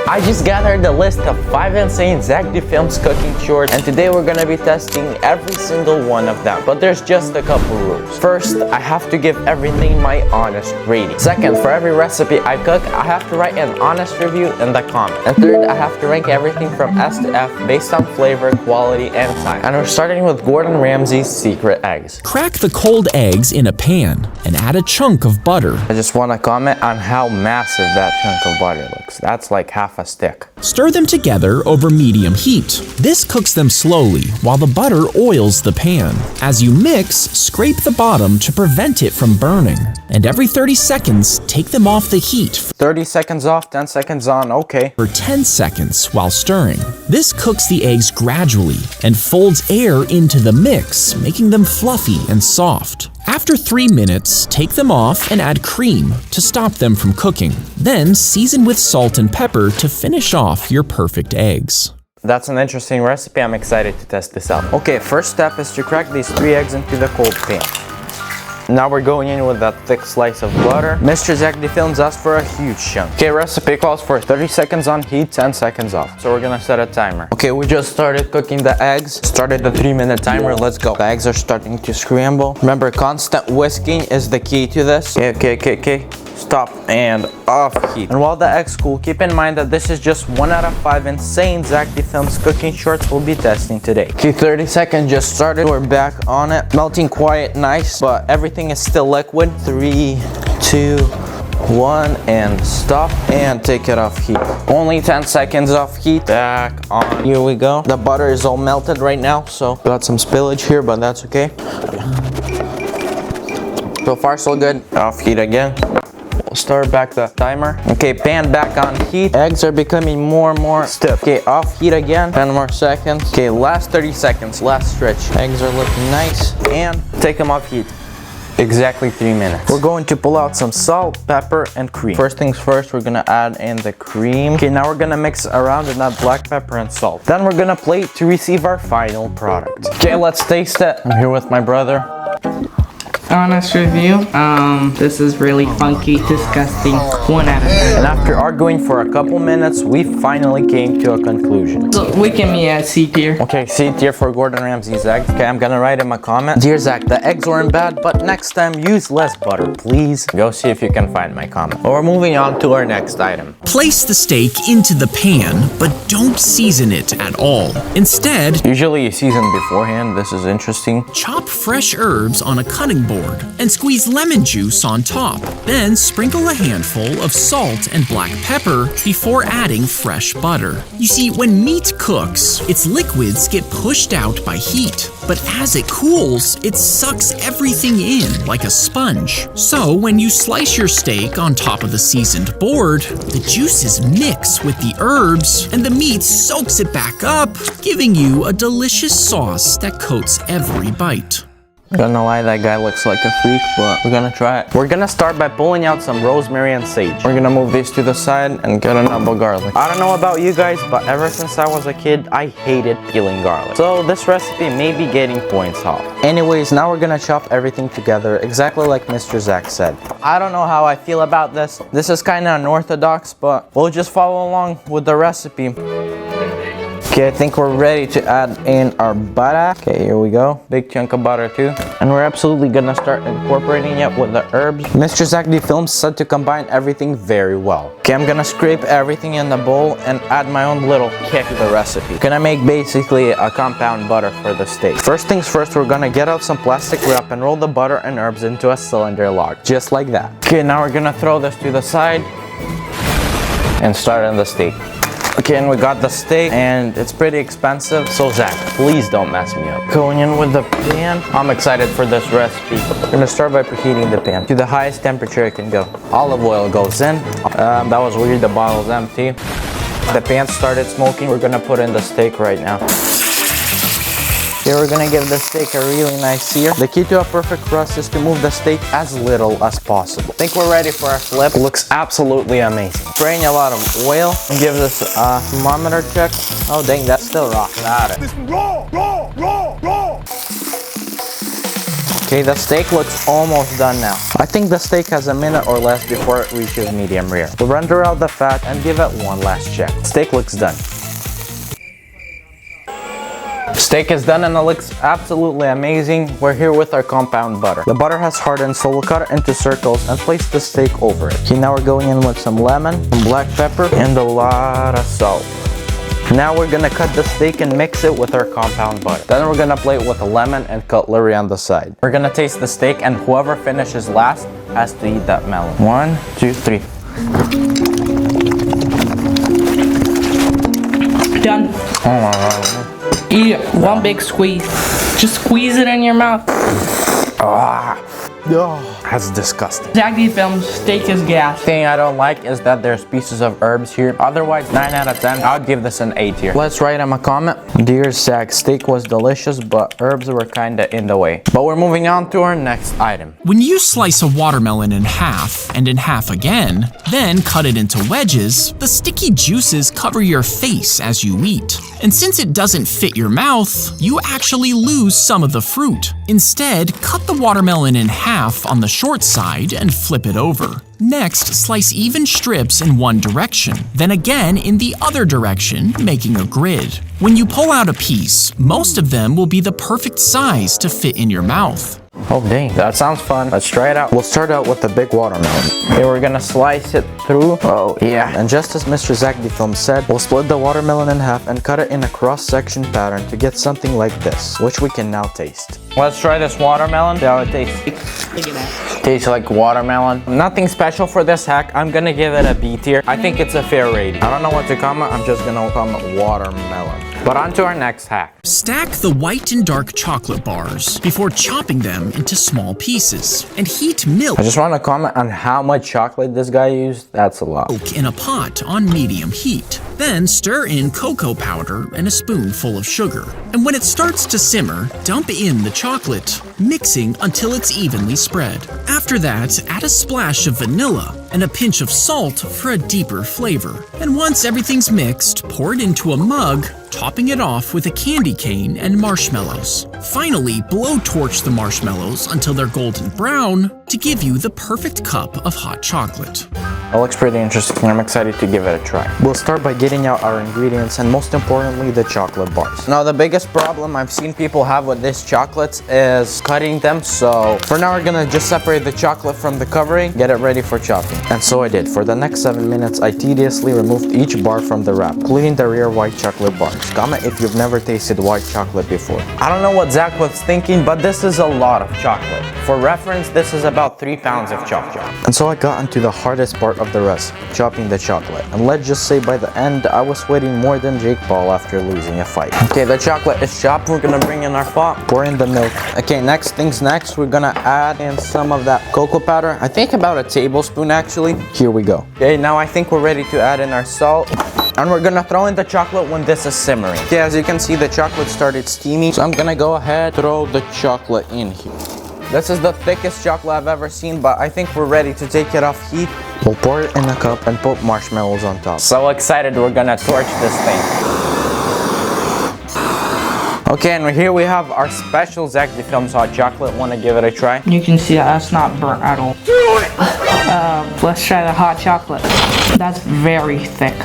I just gathered the list of 5 insane Zack Films cooking shorts, and today we're gonna be testing every single one of them. But there's just a couple rules. First, I have to give everything my honest rating. Second, for every recipe I cook, I have to write an honest review in the comments. And third, I have to rank everything from S to F based on flavor, quality, and time. And we're starting with Gordon Ramsay's secret eggs. Crack the cold eggs in a pan and add a chunk of butter. I just want to comment on how massive that chunk of butter looks. That's like half a stick. Stir them together over medium heat. This cooks them slowly while the butter oils the pan. As you mix, scrape the bottom to prevent it from burning. And every 30 seconds, take them off the heat. 30 seconds off, 10 seconds on, okay. For 10 seconds while stirring. This cooks the eggs gradually and folds air into the mix, making them fluffy and soft. After 3 minutes, take them off and add cream to stop them from cooking. Then season with salt and pepper to finish off your perfect eggs. That's an interesting recipe. I'm excited to test this out. Okay, first step is to crack these 3 eggs into the cold pan. Now we're going in with that thick slice of butter. Mr. Zack Films asked for a huge chunk. Okay, recipe calls for 30 seconds on heat, 10 seconds off. So we're gonna set a timer. Okay, we just started cooking the eggs. Started the 3-minute timer, let's go. The eggs are starting to scramble. Remember, constant whisking is the key to this. Okay. Stop and off heat. And while the eggs cool, keep in mind that this is just 1 out of 5 insane Zack Films cooking shorts we'll be testing today. Okay, 30 seconds just started. We're back on it. Melting quiet, nice, but everything is still liquid. 3, 2, 1, and stop and take it off heat. Only 10 seconds off heat. Back on. Here we go. The butter is all melted right now, so got some spillage here, but that's okay. So far, so good. Off heat again. Start back the timer. Okay, pan back on heat. Eggs are becoming more and more stiff. Okay, off heat again. 10 more seconds. Okay, last 30 seconds, last stretch. Eggs are looking nice. And take them off heat. Exactly 3 minutes. We're going to pull out some salt, pepper, and cream. First things first, we're gonna add in the cream. Okay, now we're gonna mix around in that black pepper and salt. Then we're gonna plate to receive our final product. Okay, let's taste it. I'm here with my brother. Honest review, this is really funky, disgusting, 1 out of 10. And after arguing for a couple minutes, we finally came to a conclusion. So we can be at C tier. Okay, C tier for Gordon Ramsay's eggs. Okay, I'm gonna write him a comment. Dear Zack, the eggs weren't bad, but next time use less butter, please. Go see if you can find my comment. Well, we're moving on to our next item. Place the steak into the pan, but don't season it at all. Instead, Usually you season beforehand. This is interesting. chop fresh herbs on a cutting board and squeeze lemon juice on top. Then sprinkle a handful of salt and black pepper before adding fresh butter. You see, when meat cooks, its liquids get pushed out by heat. But as it cools, it sucks everything in like a sponge. So when you slice your steak on top of the seasoned board, the juices mix with the herbs and the meat soaks it back up, giving you a delicious sauce that coats every bite. I'm gonna lie, that guy looks like a freak, but we're gonna try it. We're gonna start by pulling out some rosemary and sage. We're gonna move these to the side and get a nub of garlic. I don't know about you guys, but ever since I was a kid, I hated peeling garlic. So this recipe may be getting points off. Anyways, now we're gonna chop everything together, exactly like Mr. Zack said. I don't know how I feel about this. This is kinda unorthodox, but we'll just follow along with the recipe. Okay, I think we're ready to add in our butter. Okay, here we go. Big chunk of butter too. And we're absolutely gonna start incorporating it with the herbs. Mr. Zack Films said to combine everything very well. Okay, I'm gonna scrape everything in the bowl and add my own little kick to the recipe. Gonna make basically a compound butter for the steak. First things first, we're gonna get out some plastic wrap and roll the butter and herbs into a cylinder log. Just like that. Okay, now we're gonna throw this to the side and start on the steak. Okay, and we got the steak, and it's pretty expensive, so Zack, please don't mess me up. Going in with the pan. I'm excited for this recipe. We're gonna start by preheating the pan to the highest temperature it can go. Olive oil goes in. That was weird, the bottle's empty. The pan started smoking. We're gonna put in the steak right now. Okay, we're gonna give the steak a really nice sear. The key to a perfect crust is to move the steak as little as possible. I think we're ready for our flip. It looks absolutely amazing. Spraying a lot of oil and give this a thermometer check. Oh dang, that's still raw. Got it. This raw. Okay, the steak looks almost done now. I think the steak has a minute or less before it reaches medium rare. We'll render out the fat and give it one last check. Steak looks done. Steak is done and it looks absolutely amazing. We're here with our compound butter. The butter has hardened, so we'll cut it into circles and place the steak over it. Okay, now we're going in with some lemon, some black pepper, and a lot of salt. Now we're gonna cut the steak and mix it with our compound butter. Then we're gonna plate it with a lemon and cutlery on the side. We're gonna taste the steak and whoever finishes last has to eat that melon. 1, 2, 3. Done. Oh my God. Eat it. One big squeeze. Just squeeze it in your mouth. Ah. Oh, that's disgusting. Zack films steak is gas. The thing I don't like is that there's pieces of herbs here. Otherwise, 9 out of 10. I'll give this an 8 here. Let's write him a comment. Dear Zack, steak was delicious, but herbs were kinda in the way. But we're moving on to our next item. When you slice a watermelon in half and in half again, then cut it into wedges, the sticky juices cover your face as you eat. And since it doesn't fit your mouth, you actually lose some of the fruit. Instead, cut the watermelon in half on the short side and flip it over. Next, slice even strips in one direction, then again in the other direction, making a grid. When you pull out a piece, most of them will be the perfect size to fit in your mouth. Oh dang, that sounds fun. Let's try it out. We'll start out with the big watermelon. Okay, we're gonna slice it through. Oh yeah. And just as Mr. Zack Film said, we'll split the watermelon in half and cut it in a cross-section pattern to get something like this, which we can now taste. Let's try this watermelon. See how it tastes. Look at that. Tastes like watermelon. Nothing special for this hack. I'm gonna give it a B tier. I think it's a fair rating. I don't know what to comment. I'm just gonna comment watermelon. But on to our next hack. Stack the white and dark chocolate bars before chopping them into small pieces and heat milk I just want to comment on how much chocolate this guy used. That's a lot. in a pot on medium heat. Then stir in cocoa powder and a spoonful of sugar. And when it starts to simmer, dump in the chocolate, mixing until it's evenly spread. After that, add a splash of vanilla and a pinch of salt for a deeper flavor. And once everything's mixed, pour it into a mug, topping it off with a candy cane and marshmallows. Finally, blowtorch the marshmallows until they're golden brown to give you the perfect cup of hot chocolate. It looks pretty interesting. I'm excited to give it a try. We'll start by getting out our ingredients and most importantly, the chocolate bars. Now, the biggest problem I've seen people have with these chocolates is cutting them. So for now, we're gonna just separate the chocolate from the covering, get it ready for chopping. And so I did. For the next 7 minutes, I tediously removed each bar from the wrap, including the rear white chocolate bars. Comment if you've never tasted white chocolate before. I don't know what Zack was thinking, but this is a lot of chocolate. For reference, this is about 3 pounds of chocolate. And so I got into the hardest part of the recipe, chopping the chocolate. And let's just say by the end, I was sweating more than Jake Paul after losing a fight. Okay, the chocolate is chopped. We're gonna bring in our pot, pour in the milk. Okay, next things next, we're gonna add in some of that cocoa powder. I think about a tablespoon actually. Here we go. Okay, now I think we're ready to add in our salt. And we're gonna throw in the chocolate when this is simmering. Okay, as you can see, the chocolate started steaming. So I'm gonna go ahead, throw the chocolate in here. This is the thickest chocolate I've ever seen, but I think we're ready to take it off heat. We'll pour it in a cup and put marshmallows on top. So excited, we're gonna torch this thing. Okay, and here we have our special Zack Films hot chocolate. Wanna give it a try? You can see that's not burnt at all. Let's try the hot chocolate. That's very thick.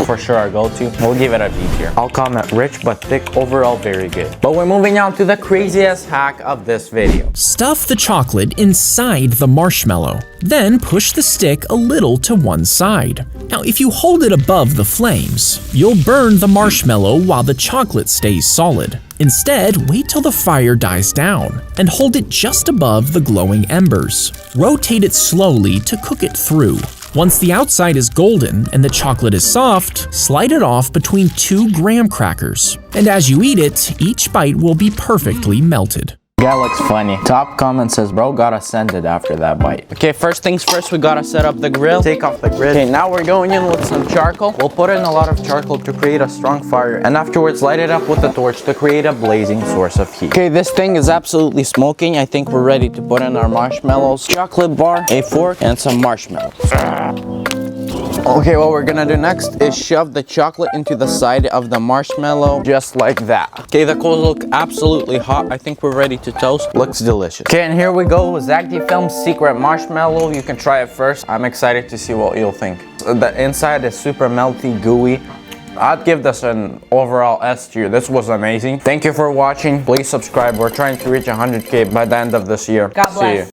For sure our go-to. We'll give it a B tier. I'll comment rich but thick, overall very good. But we're moving on to the craziest hack of this video. Stuff the chocolate inside the marshmallow. Then push the stick a little to one side. Now, if you hold it above the flames, you'll burn the marshmallow while the chocolate stays solid. Instead, wait till the fire dies down and hold it just above the glowing embers. Rotate it slowly to cook it through. Once the outside is golden and the chocolate is soft, slide it off between 2 graham crackers. And as you eat it, each bite will be perfectly melted. That looks funny. Top comment says, bro, gotta send it after that bite. Okay, first things first, we gotta set up the grill. Take off the grid. Okay, now we're going in with some charcoal. We'll put in a lot of charcoal to create a strong fire, and afterwards light it up with a torch to create a blazing source of heat. Okay, this thing is absolutely smoking. I think we're ready to put in our marshmallows, chocolate bar, a fork, and some marshmallows. Okay, what we're gonna do next is shove the chocolate into the side of the marshmallow, just like that. Okay, the coals look absolutely hot. I think we're ready to toast. Looks delicious. Okay, and here we go. Zack film's secret marshmallow. You can try it first. I'm excited to see what you'll think. The inside is super melty, gooey. I'd give this an overall S tier. This was amazing. Thank you for watching. Please subscribe. We're trying to reach 100K by the end of this year. God bless. See you.